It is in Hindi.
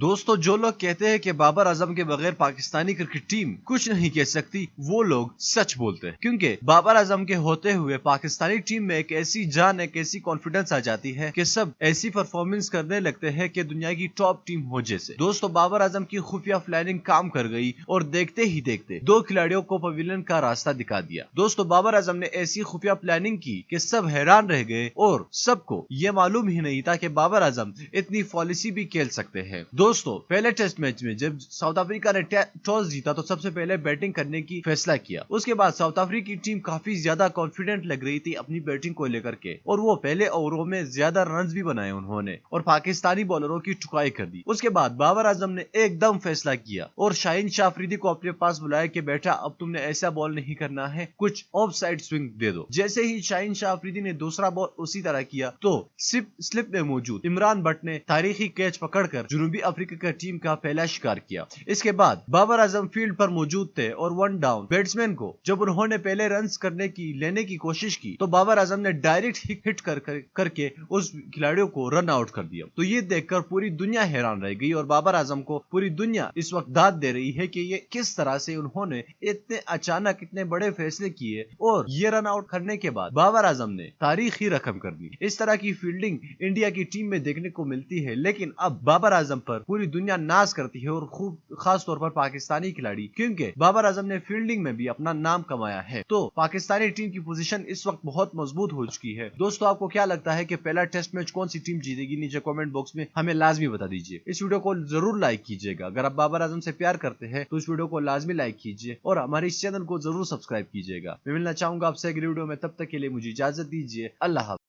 दोस्तों, जो लोग कहते हैं कि बाबर आजम के बगैर पाकिस्तानी क्रिकेट टीम कुछ नहीं कह सकती, वो लोग सच बोलते हैं। क्योंकि बाबर आजम के होते हुए पाकिस्तानी टीम में एक ऐसी जान, एक ऐसी कॉन्फिडेंस आ जाती है कि सब ऐसी परफॉर्मेंस करने लगते हैं कि दुनिया की टॉप टीम हो जैसे। दोस्तों, बाबर आजम की खुफिया प्लानिंग काम कर गई और देखते ही देखते दो खिलाड़ियों को पवेलियन का रास्ता दिखा दिया। दोस्तों, बाबर आजम ने ऐसी खुफिया प्लानिंग की कि सब हैरान रह गए और सबको ये मालूम ही नहीं था कि बाबर आजम इतनी पॉलिसी भी खेल सकते हैं। दोस्तों, पहले टेस्ट मैच में जब साउथ अफ्रीका ने टॉस जीता तो सबसे पहले बैटिंग करने की फैसला किया। उसके बाद साउथ अफ्रीका की टीम काफी ज्यादा कॉन्फिडेंट लग रही थी अपनी बैटिंग को लेकर के, और वो पहले ओवरों में ज्यादा रन भी बनाए उन्होंने और पाकिस्तानी बॉलरों की ठुकाई कर दी। उसके बाद बाबर आजम ने एकदम फैसला किया और शाहीन शाह अफरीदी को अपने पास बुलाया कि बेटा, अब तुमने ऐसा बॉल नहीं करना है, कुछ ऑफ साइड स्विंग दे दो। जैसे ही शाहीन शाह अफरीदी ने दूसरा बॉल उसी तरह किया तो स्लिप में मौजूद इमरान भट्ट ने तारीखी कैच पकड़कर जनूबी अफ्रीका की टीम का पहला शिकार किया। इसके बाद बाबर आजम फील्ड पर मौजूद थे और वन डाउन बैट्समैन को जब उन्होंने पहले रन लेने की कोशिश की तो बाबर आजम ने डायरेक्ट हिट करके उस खिलाड़ियों को रन आउट कर दिया। तो ये देखकर पूरी दुनिया हैरान रह गई और बाबर आजम को पूरी दुनिया इस वक्त दाद दे रही है कि ये किस तरह से उन्होंने इतने अचानक इतने बड़े फैसले किए और ये रन आउट करने के बाद बाबर आजम ने तारीखी रकम कर दी। इस तरह की फील्डिंग इंडिया की टीम में देखने को मिलती है, लेकिन अब बाबर आजम पर पूरी दुनिया नाज करती है और खूब खास तौर पर पाकिस्तानी खिलाड़ी, क्योंकि बाबर आजम ने फील्डिंग में भी अपना नाम कमाया है। तो पाकिस्तानी टीम की पोजीशन इस वक्त बहुत मजबूत हो चुकी है। दोस्तों, आपको क्या लगता है कि पहला टेस्ट मैच कौन सी टीम जीतेगी? नीचे कमेंट बॉक्स में हमें लाजमी बता दीजिए। इस वीडियो को जरूर लाइक कीजिएगा। अगर आप बाबर आजम से प्यार करते हैं तो इस वीडियो को लाजमी लाइक कीजिए और हमारे इस चैनल को जरूर सब्सक्राइब कीजिएगा। मैं मिलना चाहूंगा आपसे अगली वीडियो में, तब तक के लिए मुझे इजाजत दीजिए। अल्लाह हाफ़िज़।